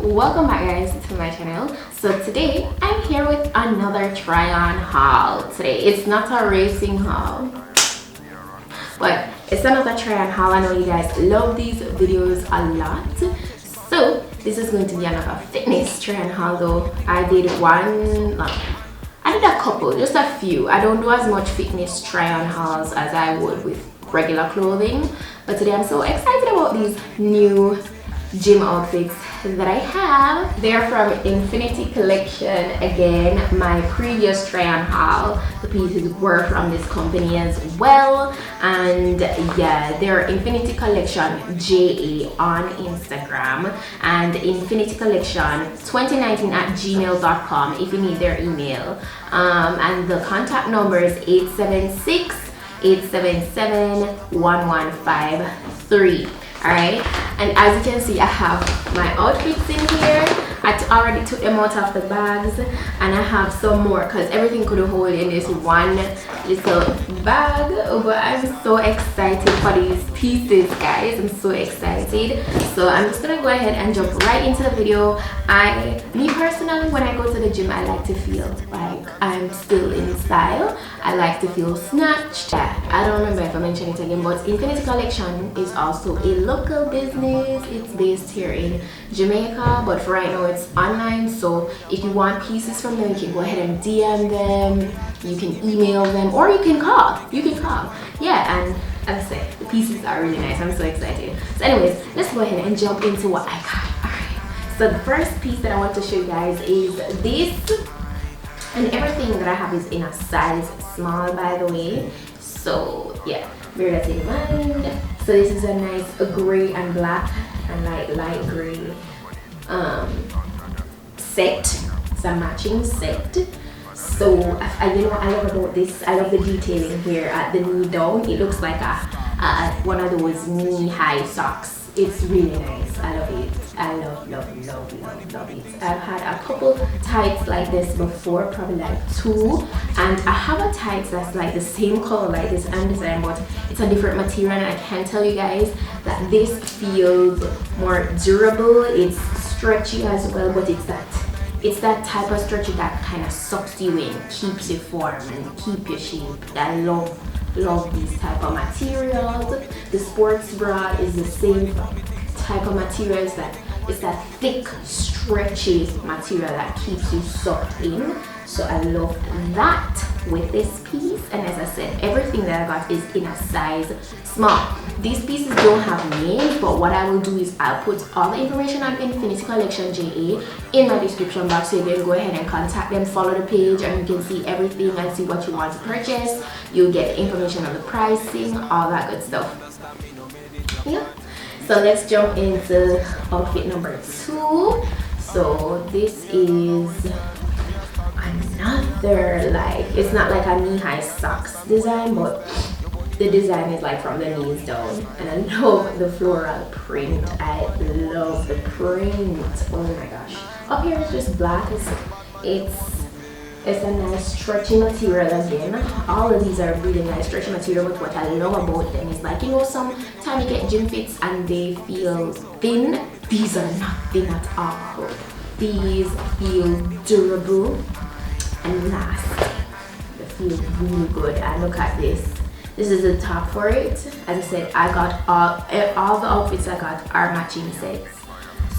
welcome back guys to my channel. So today I'm here with another try on haul. Today it's not a racing haul, but it's another try on haul. I know you guys love these videos a lot, so this is going to be another fitness try on haul. Though I did a couple, just a few. I don't do as much fitness try on hauls as I would with regular clothing, but today I'm so excited about these new gym outfits that I have. They're from Infinity Collection. Again, my previous try on haul, the pieces were from this company as well, and yeah, they're Infinity Collection JA on Instagram and Infinity Collection 2019 at gmail.com if you need their email, and the contact number is 876-877-1153. Alright, and as you can see, I have my outfits in here. I already took them out of the bags, and I have some more because everything couldn't hold in this one little bag. But I'm so excited for these pieces, guys. I'm so excited. So I'm just gonna go ahead and jump right into the video. Me personally, when I go to the gym, I like to feel like I'm still in style. I like to feel snatched. I don't remember if I mentioned it again, but Infinity Collection is also a local business. It's based here in Jamaica, but for right now it's online. So if you want pieces from them, you can go ahead and DM them, you can email them, or you can call. Yeah, and as I said, the pieces are really nice. I'm so excited. So anyways, let's go ahead and jump into what I got. Alright, so the first piece that I want to show you guys is this, and everything that I have is in a size small, by the way. So yeah, bear that in mind. So this is a nice gray and black and light gray set. It's a matching set. So you know what I love about this? I love the detailing here at the knee down. It looks like one of those knee-high socks. It's really nice. I love it. I love it. I've had a couple tights like this before, probably like 2, and I have a tights that's like the same color like this and design, but it's a different material, and I can tell you guys that this feels more durable. It's stretchy as well, but it's that type of stretchy that kind of sucks you in, keeps you form and keep your shape. I love these type of materials. The sports bra is the same type of materials. It's that thick, stretchy material that keeps you sucked in. So I love that with this piece. And as I said, everything that I got is in a size small. These pieces don't have names, but what I will do is I'll put all the information on Infinity Collection JA in my description box, so you can go ahead and contact them, follow the page, and you can see everything and see what you want to purchase. You'll get information on the pricing, all that good stuff. Yeah. So let's jump into outfit number 2. So this is another, it's not like a knee-high socks design, but the design is like from the knees down, and I love the floral print. I love the print. Oh my gosh. Up here it's just black. It's a nice stretchy material again. All of these are really nice stretchy material, but what I love about them is, like, you know, sometimes you get gym fits and they feel thin. These are not thin at all. These feel durable and lasting. They feel really good. And look at this. This is the top for it. As I said, I got all the outfits I got are matching sets.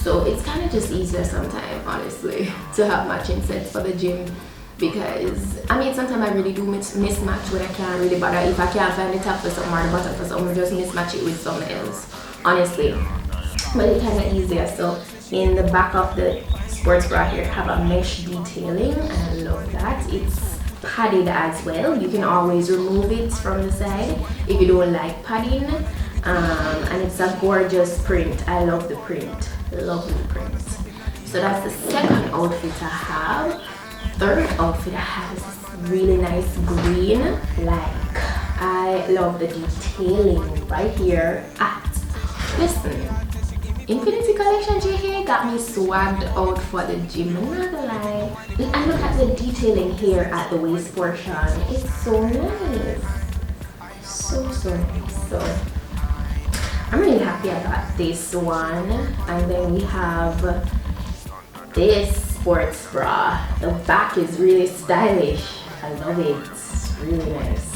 So it's kind of just easier sometimes, honestly, to have matching sets for the gym. Because, I mean, sometimes I really do mismatch when I can't really bother. If I can't find the top for something or the bottom for something, just mismatch it with something else, honestly. But it's kind of easier. So in the back of the sports bra here, I have a mesh detailing, and I love that. It's padded as well. You can always remove it from the side if you don't like padding, and it's a gorgeous print. I love the print. Lovely print. So that's the second outfit I have. Third outfit I have is this really nice green. I love the detailing right here. Listen, Infinity Collection JA got me swagged out for the gym, I'm not gonna lie. And look at the detailing here at the waist portion. It's so nice. So nice. So I'm really happy I got this one. And then we have this sports bra. The back is really stylish. I love it. It's really nice.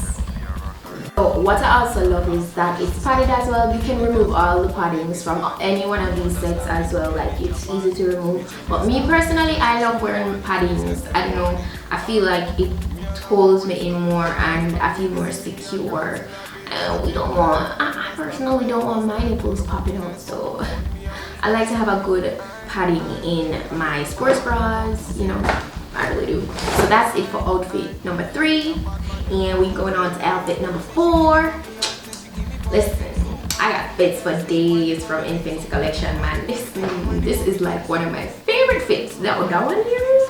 So what I also love is that it's padded as well. You can remove all the paddings from any one of these sets as well. Like, it's easy to remove. But me personally, I love wearing paddings. I don't know. I feel like it holds me in more and I feel more secure. We don't want, I personally don't want my nipples popping out, so I like to have a good padding in my sports bras, you know, I really do. So that's it for outfit number 3, and we're going on to outfit number 4. Listen, I got fits for days from Infinity Collection, man. Listen, this is like one of my favorite fits. That one here.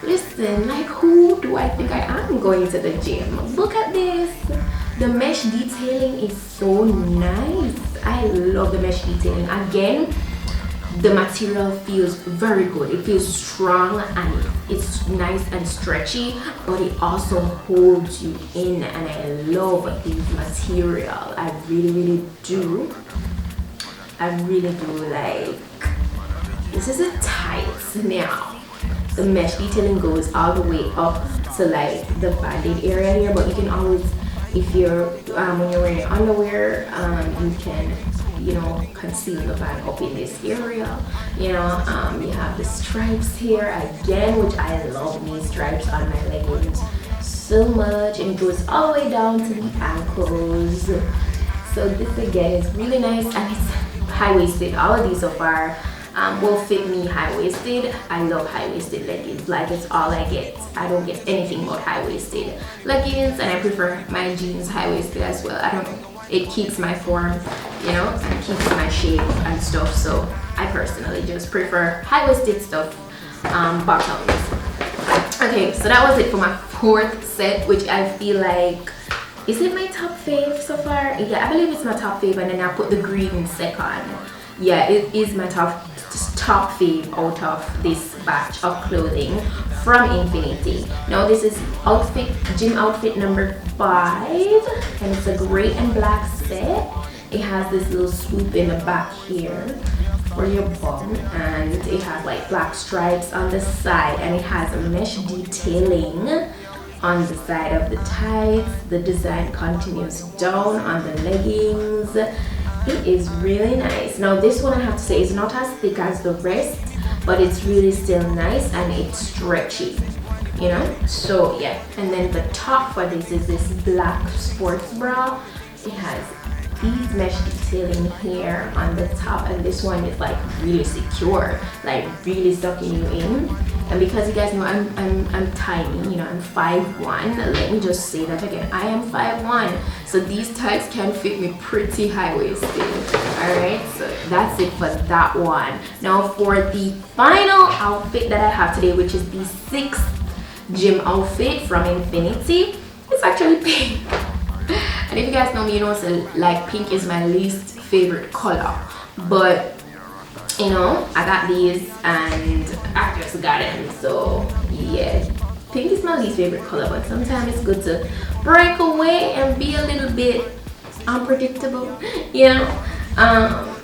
Listen, like, who do I think I am going to the gym? Look at this. The mesh detailing is so nice. I love the mesh detailing. Again, the material feels very good. It feels strong and it's nice and stretchy, but it also holds you in, and I love this material. I really do. I really do. Like, this is a tights. Now the mesh detailing goes all the way up to like the banded area here, but you can always, if you're when you're wearing underwear, you can, you know, conceal the band up in this area. You know, you have the stripes here again, which I love these stripes on my leggings so much, and it goes all the way down to the ankles. So this again is really nice, and it's high-waisted. All of these so far will fit me high-waisted. I love high-waisted leggings. Like, it's all I get. I don't get anything but high-waisted leggings, and I prefer my jeans high-waisted as well. I don't know, it keeps my form, you know, and keeps my shape and stuff. So I personally just prefer high-waisted stuff, bottoms. Okay, so that was it for my 4th set, which I feel like, is it my top fave so far? Yeah, I believe it's my top fave, and then I put the green second. Yeah, it is my top fave out of this batch of clothing from Infinity. Now this is gym outfit number 5, and it's a gray and black set. It has this little swoop in the back here for your bum, and it has like black stripes on the side, and it has a mesh detailing on the side of the tights. The design continues down on the leggings. It is really nice. Now this one, I have to say, is not as thick as the rest, but it's really still nice and it's stretchy, you know. So yeah, and then the top for this is this black sports bra. It has these mesh detailing here on the top, and this one is like really secure, like really sucking you in. And because you guys know I'm tiny, you know, I'm 5'1", let me just say that again, I am 5'1", so these tights can fit me pretty high-waisted. All right, so that's it for that one. Now for the final outfit that I have today, which is the 6th gym outfit from Infinity, it's actually pink. And if you guys know me, you know, so like, pink is my least favorite color, but you know, I got these and I just got them. So yeah, pink is my least favorite color, but sometimes it's good to break away and be a little bit unpredictable, you know.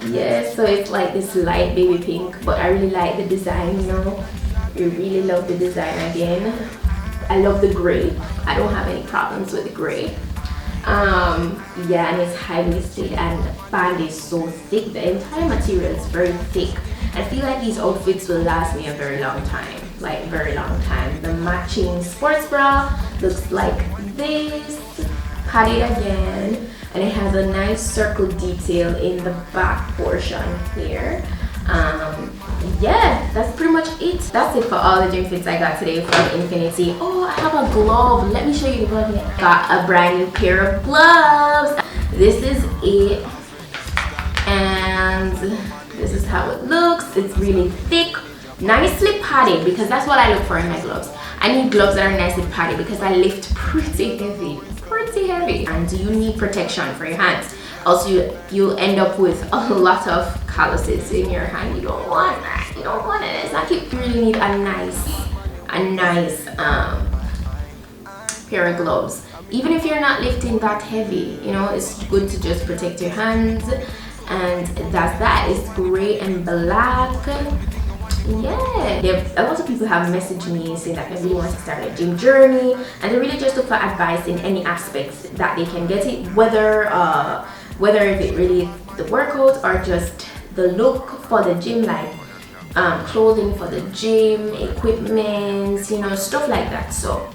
Yeah, so it's like this light baby pink, but I really like the design, you know. I really love the design again. I love the gray. I don't have any problems with the gray. Yeah, and it's high-waisted, and the band is so thick. The entire material is very thick. I feel like these outfits will last me a very long time, like very long time. The matching sports bra looks like this, padded again, and it has a nice circle detail in the back portion here. Yeah, that's pretty much it. That's it for all the gym fits I got today from Infinity. Oh, I have a glove. Let me show you the glove here. Got a brand new pair of gloves. This is it, and this is how it looks. It's really thick, nicely padded, because that's what I look for in my gloves. I need gloves that are nicely padded because I lift pretty heavy, and you need protection for your hands. Also, you end up with a lot of calluses in your hand. You don't want that. You don't want it. It's like you really need a nice pair of gloves. Even if you're not lifting that heavy, you know, it's good to just protect your hands. And that's that. It's gray and black. yeah, a lot of people have messaged me saying that they really want to start a gym journey, and they really just look for advice in any aspects that they can get it, whether if it really is the workout or just the look for the gym, like clothing for the gym, equipment, you know, stuff like that. So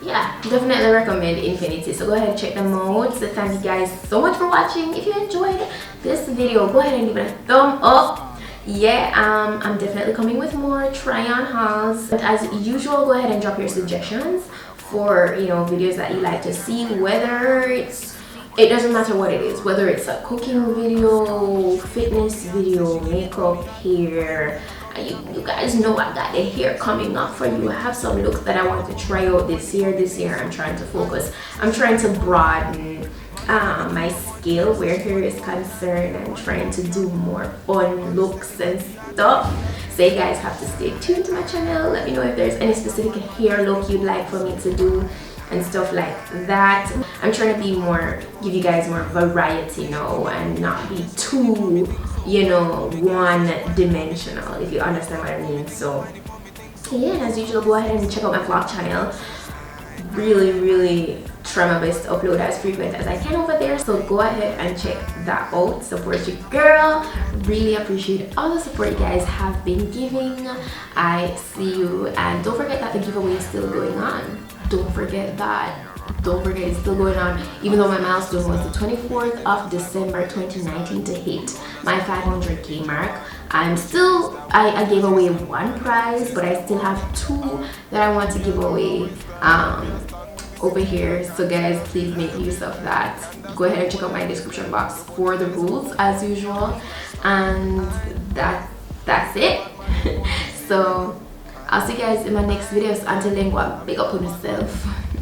yeah, definitely recommend Infinity. So go ahead and check them out. So thank you guys so much for watching. If you enjoyed this video, go ahead and give it a thumb up. Yeah, I'm definitely coming with more try on hauls, but as usual, go ahead and drop your suggestions for, you know, videos that you like to see, whether it doesn't matter what it is, whether it's a cooking video, fitness video, makeup, hair. You guys know I got the hair coming up for you. I have some looks that I want to try out this year. I'm trying to focus. I'm trying to broaden my scale where hair is concerned, and trying to do more fun looks and stuff. So you guys have to stay tuned to my channel. Let me know if there's any specific hair look you'd like for me to do and stuff like that. I'm trying to give you guys more variety, you know, and not be too, you know, one-dimensional, if you understand what I mean. So yeah, as usual, go ahead and check out my vlog channel. Really try my best to upload as frequent as I can over there, so go ahead and check that out. Support your girl. Really appreciate all the support you guys have been giving. I see you, and don't forget that the giveaway is still going on. Don't forget it's still going on, even though my milestone was the 24th of December 2019 to hit my 500k mark. I gave away one prize, but I still have two that I want to give away over here. So guys, please make use of that. Go ahead and check out my description box for the rules as usual, and that's it. So I'll see you guys in my next videos. Until then, go and big up on yourself.